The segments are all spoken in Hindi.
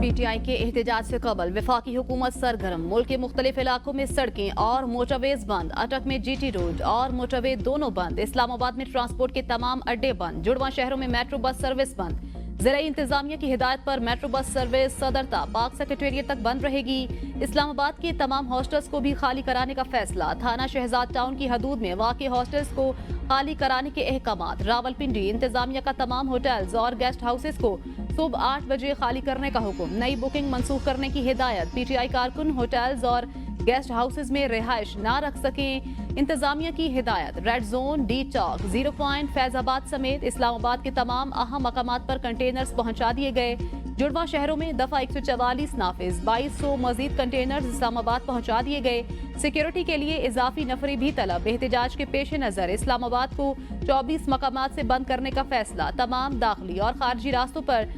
PTI के एहतजाज से कबल वफाकी हुकूमत सरगर्म। मुल्क के मुख्तलिफ इलाकों में सड़कें और मोटरवेज बंद। अटक में GT रोड और मोटरवे दोनों बंद। इस्लामाबाद में ट्रांसपोर्ट के तमाम अड्डे बंद। जुड़वा शहरों में मेट्रो बस सर्विस बंद। ज़िला इंतजामिया की हिदायत पर मेट्रो बस सर्विस सदरता पाक सेक्रेटेरिएट तक बंद रहेगी। इस्लामाबाद के तमाम हॉस्टल्स को भी खाली कराने का फैसला। थाना शहजाद टाउन की हदूद में वाक़ई हॉस्टल्स को खाली कराने के अहकामात। रावलपिंडी इंतजामिया का तमाम होटल्स और गेस्ट हाउसेस को सुबह 8 बजे खाली करने का हुक्म। नई बुकिंग मंसूख करने की हिदायत। PTI कारकुन होटल्स और गेस्ट हाउसेस में रिहाइश ना रख सकें, इंतजामिया की हिदायत। रेड जोन, डी चौक, 0 पॉइंट, फैजाबाद समेत इस्लामाबाद के तमाम अहम मकामात पर कंटेनर्स पहुंचा दिए गए। जुड़वा शहरों में दफा 144 नाफिज, 2200 मजीद कंटेनर्स इस्लामाबाद पहुंचा दिए गए। सिक्योरिटी के लिए इजाफी नफरी भी तलब। एहतजाज के पेश नजर इस्लामाबाद को 24 मकामात से बंद करने का फैसला। तमाम दाखिली और खारजी रास्तों पर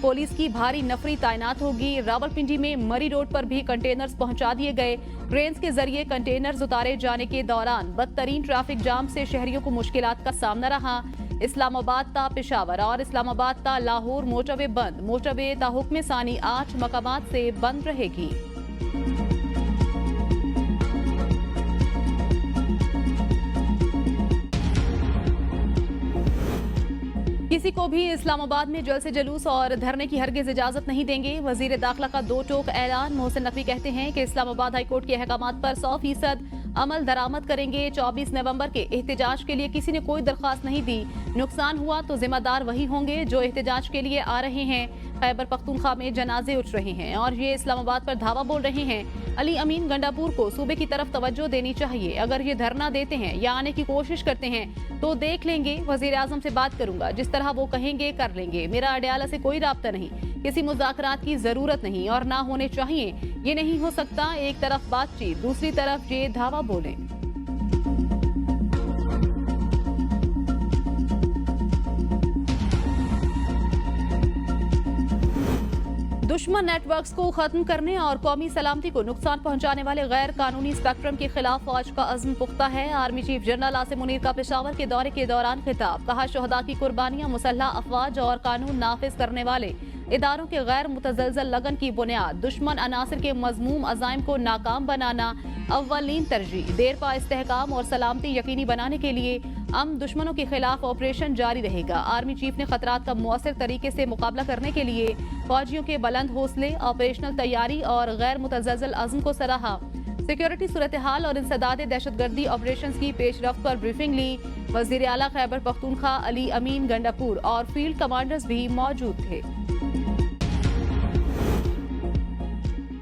पुलिस की भारी नफरी तैनात होगी। रावलपिंडी में मरी रोड पर भी कंटेनर्स पहुंचा दिए गए। ट्रेन के जरिए कंटेनर्स उतारे जाने के दौरान बदतरीन ट्रैफिक जाम से शहरियों को मुश्किलात का सामना रहा। इस्लामाबाद ता पेशावर और इस्लामाबाद ता लाहौर मोटरवे बंद। मोटरवे ता हुक्म सानी 8 मकामात से बंद रहेगी। किसी को भी इस्लामाबाद में जल से जुलूस और धरने की हरगिज इजाजत नहीं देंगे। वजीर दाखिला का 2 टोक ऐलान। मोहसिन नकवी कहते हैं कि इस्लामाबाद हाईकोर्ट के अहकामात पर 100% अमल दरामद करेंगे। 24 नवंबर के एहतजाज के लिए किसी ने कोई दरख्वास्त नहीं दी। नुकसान हुआ तो जिम्मेदार वही होंगे जो एहतजाज के लिए आ रहे हैं। खैबर पख्तूनख्वा में जनाजे उठ रहे हैं और ये इस्लामाबाद पर धावा बोल रहे हैं। अली अमीन गंडापुर को सूबे की तरफ तवज्जो देनी चाहिए। अगर ये धरना देते हैं या आने की कोशिश करते हैं तो देख लेंगे। वजीर आजम से बात करूंगा, जिस तरह वो कहेंगे कर लेंगे। मेरा अडयाला से कोई राब्ता नहीं, किसी मुज़ाकरात की जरूरत नहीं और ना होने चाहिए। ये नहीं हो सकता एक तरफ बातचीत, दूसरी तरफ ये धावा बोलें। दुश्मन नेटवर्क्स को खत्म करने और कौमी सलामती को नुकसान पहुंचाने वाले गैर कानूनी स्पेक्ट्रम के खिलाफ फौज का अज़्म पुख्ता है। Army chief general Asim Munir का पेशावर के दौरे के दौरान खिताब। कहा, शोहदा की कुर्बानियां मुसल्लह अफवाज और कानून नाफिज करने वाले इदारों के गैर मुतज़लज़ल लगन की बुनियाद। दुश्मन अनासर के मज़मूम अज़ाइम को नाकाम बनाना अव्वलीन तरजीह। देरपा इस्तेहकाम और सलामती यकीनी बनाने के लिए दुश्मनों के खिलाफ ऑपरेशन जारी रहेगा। आर्मी चीफ ने खतरात का मुअस्सर तरीके से मुकाबला करने के लिए फौजियों के बुलंद हौसले, ऑपरेशनल तैयारी और गैर मुतज़लज़ल अज़्म को सराहा। सिक्योरिटी सूरत हाल और इंसदाद दहशतगर्दी ऑपरेशन की पेशरफ्त पर ब्रीफिंग ली। वज़ीर आला खैबर पख्तूनख्वा अली अमीन गंडापुर और फील्ड कमांडर्स भी मौजूद थे।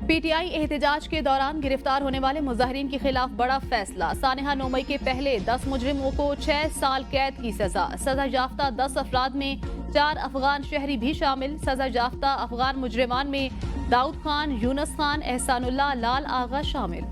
PTI एहतजाज के दौरान गिरफ्तार होने वाले मुजाहिरीन के खिलाफ बड़ा फैसला। सानेहा 9 मई के पहले 10 मुजरिमों को 6 साल कैद की सजा। सजा याफ्ता 10 अफराद में 4 अफगान शहरी भी शामिल। सजा याफ्ता अफगान मुजरिमान में दाऊद खान, यूनुस खान, एहसानुल्लाह, लाल आगा शामिल।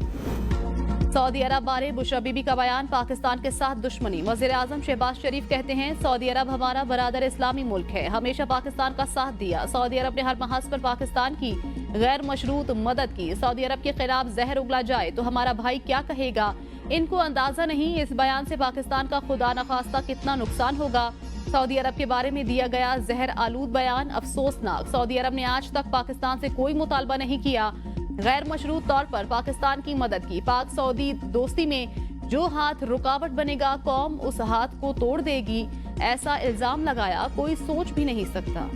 सऊदी अरब बारे बुशरा बीबी का बयान। पाकिस्तान के साथ दुश्मनी। वज़ीर आज़म शहबाज शरीफ कहते हैं, सऊदी अरब हमारा बरादर इस्लामी मुल्क है, हमेशा पाकिस्तान का साथ दिया। सऊदी अरब ने हर महज पर पाकिस्तान की गैर मशरूत मदद की। सऊदी अरब के खिलाफ जहर उगला जाए तो हमारा भाई क्या कहेगा? इनको अंदाजा नहीं इस बयान से पाकिस्तान का खुदा न खास्ता कितना नुकसान होगा। सऊदी अरब के बारे में दिया गया जहर आलूद बयान अफसोसनाक। सऊदी अरब ने आज तक पाकिस्तान से कोई मुतालबा नहीं किया, गैर मशरूत तौर पर पाकिस्तान की मदद की। पाक सऊदी दोस्ती में जो हाथ रुकावट बनेगा, कौम उस हाथ को तोड़ देगी, ऐसा इल्जाम लगाया कोई सोच भी नहीं सकता।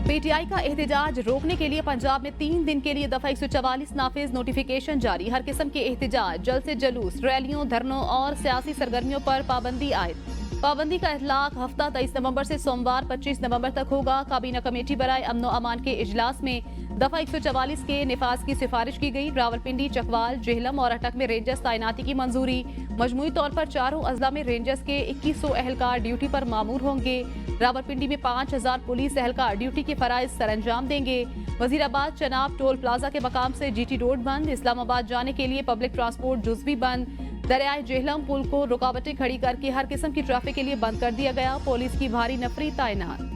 PTI का एहतजाज रोकने के लिए पंजाब में 3 दिन के लिए दफा 144 नाफिज। नोटिफिकेशन जारी। हर किस्म के एहतजाज, जल से जुलूस, रैलियों, धरनों और सियासी सरगर्मियों पर पाबंदी आयद। पाबंदी का इतलाक हफ्ता 23 नवंबर से सोमवार 25 नवंबर तक होगा। काबीना कमेटी बराए अमन व अमान के इजलास में दफा 144 के निफाज की सिफारिश की गई। रावलपिंडी, चकवाल, जेहलम और अटक में रेंजर्स तैनाती की मंजूरी। मजमूई तौर पर चारों अजला में रेंजर्स के 2100 एहलकार ड्यूटी पर मामूर होंगे। रावलपिंडी में 5000 पुलिस एहलकार ड्यूटी के फराइज सरअंजाम देंगे। वजीराबाद चनाब टोल प्लाजा के मकाम से GT रोड बंद। इस्लामाबाद जाने के लिए पब्लिक ट्रांसपोर्ट जुज़वी बंद। दरियाए जेहलम पुल को रुकावटें खड़ी करके हर किस्म की ट्रैफिक के लिए बंद कर दिया गया। पुलिस की भारी नफरी तैनात।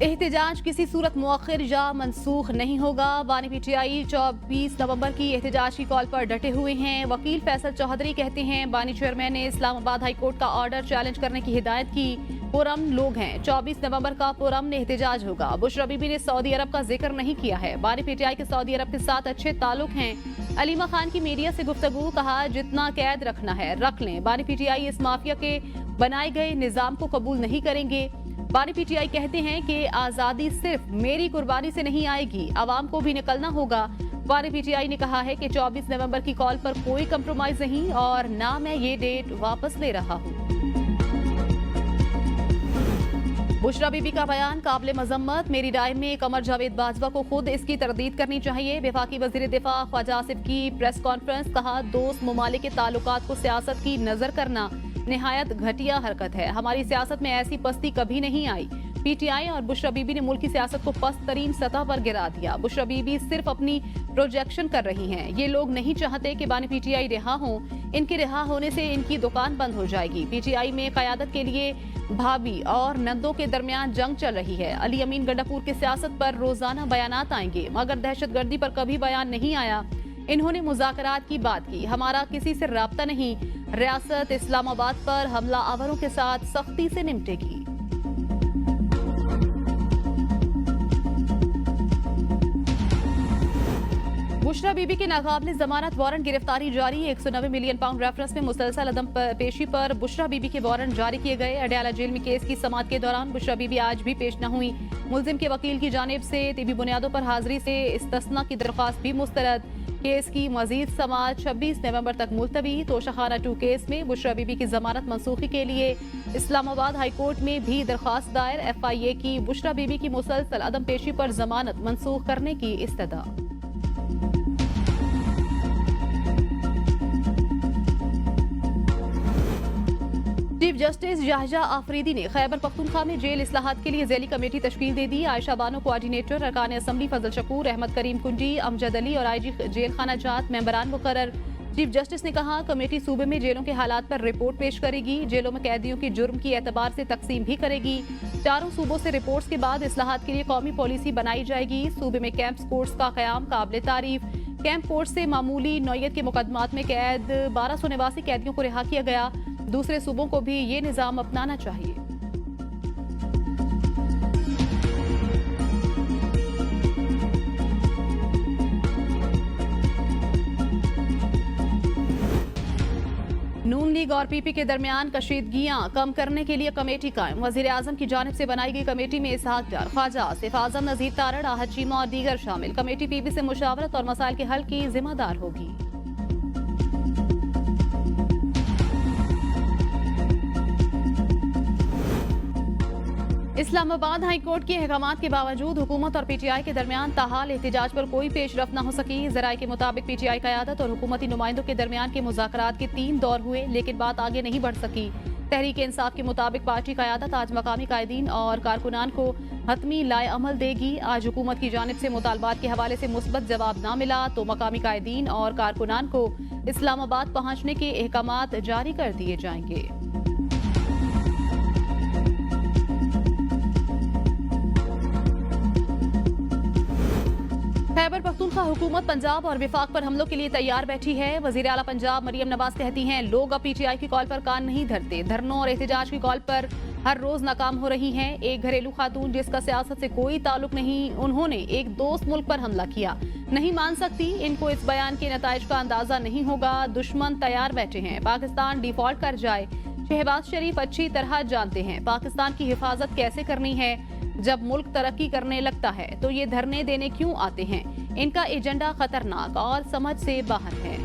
एहतजाज एहतजाज किसी सूरत मुअख्खर या मनसूख नहीं होगा। बानी पीटीआई 24 नवंबर की एहतजाज की कॉल पर डटे हुए हैं। वकील फैसल चौधरी कहते हैं बानी चेयरमैन ने इस्लामाबाद हाई कोर्ट का ऑर्डर चैलेंज करने की हिदायत की। पुरम लोग हैं, 24 नवंबर का पुरम में एहतजाज होगा। बुशरा बीबी ने सऊदी अरब का जिक्र नहीं किया है। बानी पीटीआई के सऊदी अरब के साथ अच्छे ताल्लुक हैं। अलीमा खान की मीडिया से गुफ्तगू, कहा जितना कैद रखना है रख लें। बानी पीटीआई इस माफिया के बनाए गए निजाम को कबूल नहीं करेंगे। बानी पीटीआई कहते हैं कि आजादी सिर्फ मेरी कुर्बानी से नहीं आएगी, आवाम को भी निकलना होगा। बानी पीटीआई ने कहा है कि 24 नवंबर की कॉल पर कोई कंप्रोमाइज नहीं और ना मैं ये डेट वापस ले रहा हूं। बुशरा बीबी का बयान काबिल मजम्मत। मेरी राय में कमर जावेद बाजवा को खुद इसकी तरदीद करनी चाहिए। वफाकी वजीर दिफा ख्वाजा आसिफ की प्रेस कॉन्फ्रेंस, कहा दोस्त ममालिक के ताल्लुकात को सियासत की नजर करना निहायत घटिया हरकत है। हमारी सियासत में ऐसी पस्ती कभी नहीं आई। पीटीआई और बुशरा बीबी ने मुल्क की सियासत को पस्त तरीन सतह पर गिरा दिया। बुशरा बीबी सिर्फ अपनी प्रोजेक्शन कर रही हैं। ये लोग नहीं चाहते कि बानी पीटीआई रिहा हों। इनके रिहा होने से इनकी दुकान बंद हो जाएगी। पीटीआई में क़यादत के लिए भाभी और नंदों के दरमियान जंग चल रही है। अली अमीन गंडापुर की सियासत पर रोजाना बयानात आएंगे, मगर दहशतगर्दी पर कभी बयान नहीं आया। इन्होंने मुज़ाकरात की बात की। हमारा किसी से राब्ता नहीं। रियासत इस्लामाबाद पर हमला आवरों के साथ सख्ती से निपटेगी। बुशरा बीबी के नाकाबिल जमानत वारंट गिरफ्तारी जारी। 190 मिलियन पाउंड रेफरेंस में मुसलसल अदम पेशी पर बुशरा बीबी के वारंट जारी किए गए। अडयाला जेल में केस की समाअत के दौरान बुशरा बीबी आज भी पेश न हुई। मुलजिम के वकील की जानिब से तिबी बुनियादों पर हाजिरी से इस्तस्ना की दरख्वास्त भी मुस्तरद। केस की मजीद समाअत 26 नवंबर तक मुलतवी। तोशाखाना 2 केस में बुशरा बीबी की जमानत मनसूखी के लिए इस्लामाबाद हाई कोर्ट में भी दरख्वास्त दायर। FIA की बुशरा बीबी की मुसलसल अदम पेशी पर जमानत मनसूख करने की इस्तदा। चीफ जस्टिस याहया आफरीदी ने खैबर पख्तूनख्वा में जेल इस्लाहात के लिए ज़ैली कमेटी तश्कील दे दी। आयशा बानो कोऑर्डिनेटर, अरकान असम्बली फजल शकूर, अहमद करीम कुंडी, अमजद अली और IG जेल खाना जात मेंबरान मुकर्रर। चीफ जस्टिस ने कहा कमेटी सूबे में जेलों के हालात पर रिपोर्ट पेश करेगी। जेलों में कैदियों की जुर्म की एतबार से तकसीम भी करेगी। चारों सूबों से रिपोर्ट्स के बाद इस्लाहात के लिए कौमी पॉलिसी बनाई जाएगी। सूबे में कैंप्स कोर्ट्स का क़याम काबिल तारीफ। कैंप कोर्ट से मामूली नौयत के मुकदमात में कैद 1289 कैदियों को रिहा किया गया। दूसरे सूबों को भी ये निज़ाम अपनाना चाहिए। नून लीग और PP के दरमियान कशीदगियां कम करने के लिए कमेटी कायम। वजीर आजम की जानिब से बनाई गई कमेटी में इसहाक डार, ख्वाजा आसिफ, आजम नजीर तारड़, आहत चीमा और दीगर शामिल। कमेटी PP से मुशावरत और मसाइल के हल की जिम्मेदार होगी। इस्लामाबाद हाई कोर्ट के अहकामात के बावजूद हुकूमत और PTI के दरमियान ताहाल एहतजाज पर कोई पेशरफ न हो सकी। ज़राए के मुताबिक PTI क़यादत और हुकूमती नुमाइंदों के दरमियान के मुज़ाकरात के 3 दौर हुए, लेकिन बात आगे नहीं बढ़ सकी। तहरीक इंसाफ के मुताबिक पार्टी क़यादत आज मकामी कायदीन और कारकुनान को हतमी लाए अमल देगी। आज हुकूमत की जानिब से मुतालबात के हवाले से मुस्बत जवाब न मिला तो मकामी कायदीन और कारकुनान को इस्लामाबाद पहुँचने के अहकामात जारी कर दिए जाएंगे। खैबर पख्तूनख्वा हुकूमत पंजाब और विफाक पर हमलों के लिए तैयार बैठी है। वजीर आला पंजाब मरियम नवाज कहती हैं लोग अब PTI की कॉल पर कान नहीं धरते। धरनों और एहतजाज की कॉल पर हर रोज नाकाम हो रही हैं। एक घरेलू खातून जिसका सियासत से कोई ताल्लुक नहीं, उन्होंने एक दोस्त मुल्क पर हमला किया, नहीं मान सकती। इनको इस बयान के नताइज का अंदाजा नहीं होगा। दुश्मन तैयार बैठे हैं, पाकिस्तान डिफॉल्ट कर जाए। शहबाज शरीफ अच्छी तरह जानते हैं पाकिस्तान की हिफाजत कैसे करनी है। जब मुल्क तरक्की करने लगता है तो ये धरने देने क्यों आते हैं। इनका एजेंडा खतरनाक और समझ से बाहर है।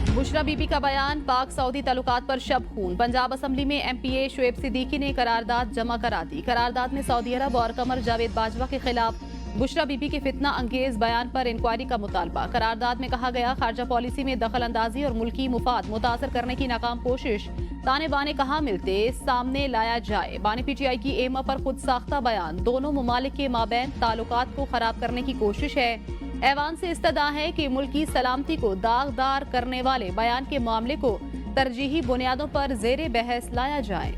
बुशरा बीबी का बयान, पाक सऊदी ताल्लुकात पर शब खून। पंजाब असम्बली में MPA शुएब सिद्दीकी ने करारदाद जमा करा दी। करारदाद में सऊदी अरब और कमर जावेद बाजवा के खिलाफ बुशरा बीबी के फितना अंगेज बयान पर इंक्वायरी का मुतालबा। करारदाद में कहा गया खारजा पॉलिसी में दखल अंदाजी और मुल्की मुफाद मुतासर करने की नाकाम कोशिश ताने बाने कहाँ मिलते सामने लाया जाए। बानी PTI की एमा पर खुद साख्ता बयान दोनों ममालिक के माबैन ताल्लुकात को खराब करने की कोशिश है। ऐवान से इस्तदा है कि मुल्क की सलामती को दागदार करने वाले बयान के मामले को तरजीही बुनियादों पर जेर बहस लाया जाए।